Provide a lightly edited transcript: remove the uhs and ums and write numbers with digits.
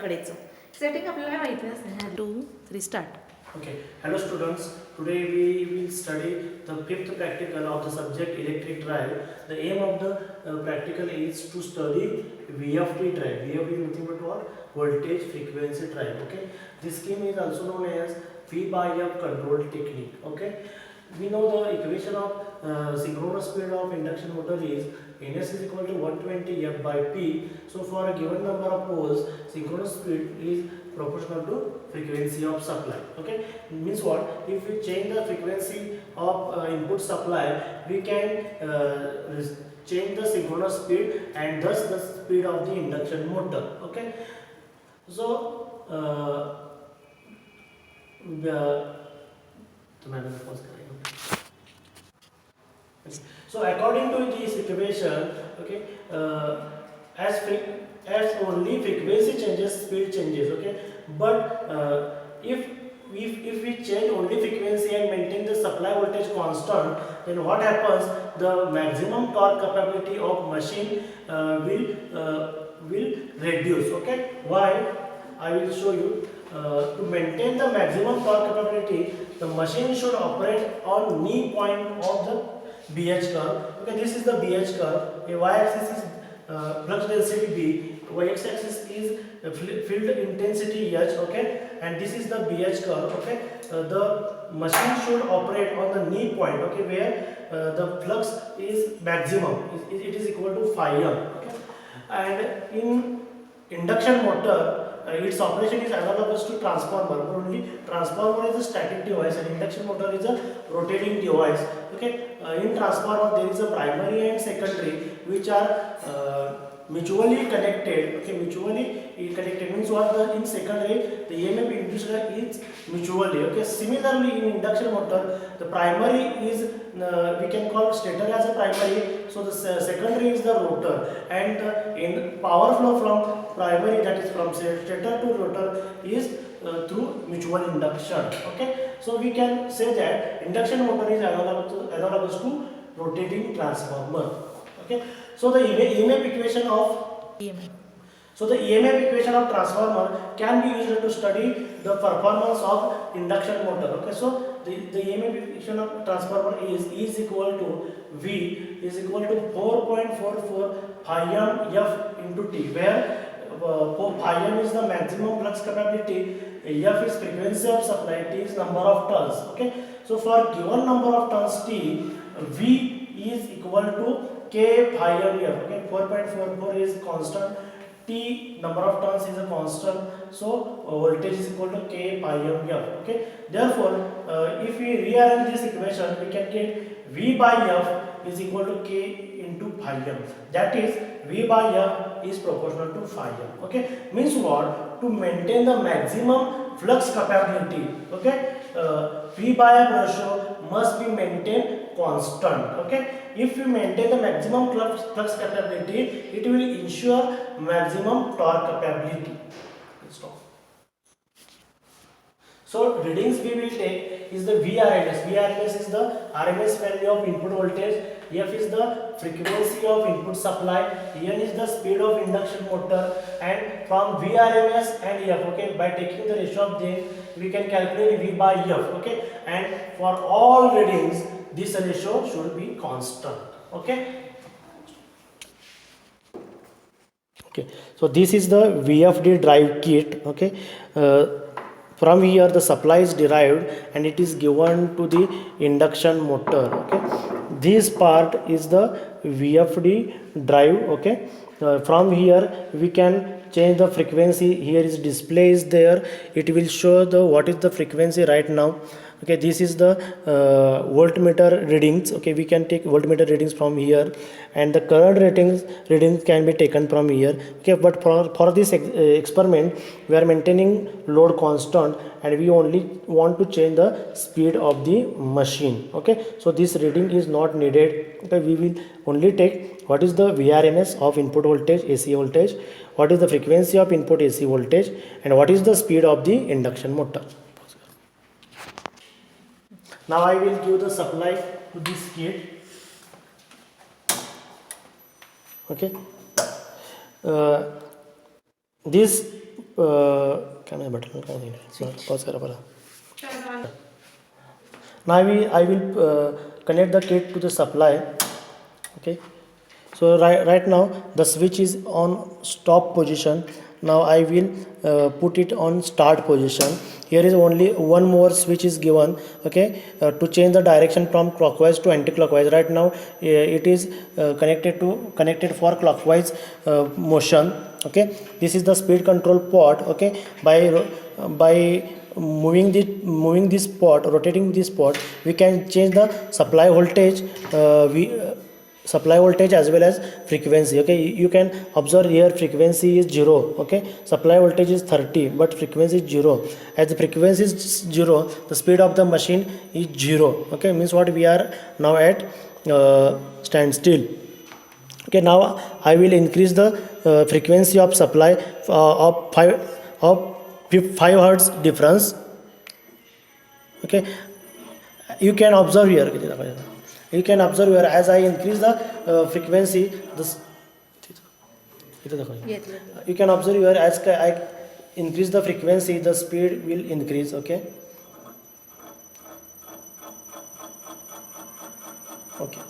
कडेचं setting आपल्याला माहिती असते. 2 3 start. Okay, hello students. Today we will study the fifth practical of the subject electric drive. The aim of the practical is to study VFD drive. VFD is nothing but what? Voltage frequency drive. Okay, this scheme is also known as V by F control technique. Okay, we know the equation of synchronous speed of induction motor is Ns is equal to 120 F by P. So for a given number of poles, synchronous speed is proportional to frequency of supply. Okay, means what? If we change the frequency of input supply, we can change the synchronous speed and thus the speed of the induction motor. Okay, so so according to this equation, okay, as only frequency changes, speed changes. Okay, but if we change only frequency and maintain the supply voltage constant, then what happens? The maximum torque capability of machine will reduce. Okay, why? I will show you. To maintain the maximum torque capability, the machine should operate on knee point of the BH curve. Okay, this is the BH curve. A y-axis is flux density B, y-axis is field intensity H. Okay, and this is the BH curve. Okay, the machine should operate on the knee point. Okay, where the flux is maximum. It is equal to phi m. Okay, and in induction motor, its operation is analogous to transformer. Only transformer is a static device and induction motor is a rotating device. Okay, in transformer there is a primary and secondary which are mutually connected. Okay, mutually connected means what? In secondary the EMF induced is mutually. Okay, similarly in induction motor the primary is we can call stator as a primary, so the secondary is the rotor, and in power flow from primary, that is from stator to rotor, is through mutual induction. Okay, so we can say that induction motor is analogous to rotating transformer. Okay, so the EMF equation of equation of transformer can be used to study the performance of induction motor. Okay, so the EMF equation of transformer is equal to V is equal to 4.44 phi m F into T, where phi m is the maximum flux capability, F is frequency of supply, T is number of turns. Okay, so for given number of turns T, V is equal to K phi m F. Okay, 4.44 is constant, T number of turns is a constant, so voltage is equal to K pi m F. Okay, therefore if we rearrange this equation, we can get V by F is equal to K into phi m. That is V by F is proportional to phi m. Okay, means what? To maintain the maximum flux capability, okay, V by F ratio must be maintained constant. Okay, if we maintain the maximum flux capability, it will ensure maximum torque capability. Stop. So readings we will take is the VRMS. VRMS is the RMS value of input voltage. F is the frequency of input supply. N is the speed of induction motor. And from VRMS and F, okay, by taking the ratio of them, we can calculate V by F. Okay, and for all readings, this ratio should be constant. Okay. Okay, so this is the VFD drive kit. Okay, from here the supply is derived and it is given to the induction motor. Okay, this part is the VFD drive. Okay, from here we can change the frequency. Here is display is there, it will show the what is the frequency right now. Okay, this is the voltmeter readings. Okay, we can take voltmeter readings from here, and the current readings can be taken from here. Okay, but for this experiment we are maintaining load constant and we only want to change the speed of the machine. Okay, so this reading is not needed. Okay, we will only take what is the VRMS of input voltage, AC voltage, what is the frequency of input AC voltage, and what is the speed of the induction motor. Now I will give the supply to this kit. Okay, this काय नाही button काय नाही pause करा बरं. Now I will connect the kit to the supply. Okay, so right now the switch is on stop position. Now I will put it on start position. Here is only one more switch is given. Okay, to change the direction from clockwise to anti-clockwise. Right now it is connected for clockwise motion. Okay, this is the speed control port. Okay, by moving this port, rotating this port, we can change the supply voltage, supply voltage as well as frequency. Okay, you can observe here frequency is 0. Okay, supply voltage is 30 but frequency is 0. As the frequency is 0, the speed of the machine is 0. Okay, means what, we are now at standstill. Okay, now I will increase the frequency of supply of 5 hertz difference. Okay, you can observe here, as I increase the frequency, this you can observe here, as I increase the frequency, the speed will increase. Okay, okay.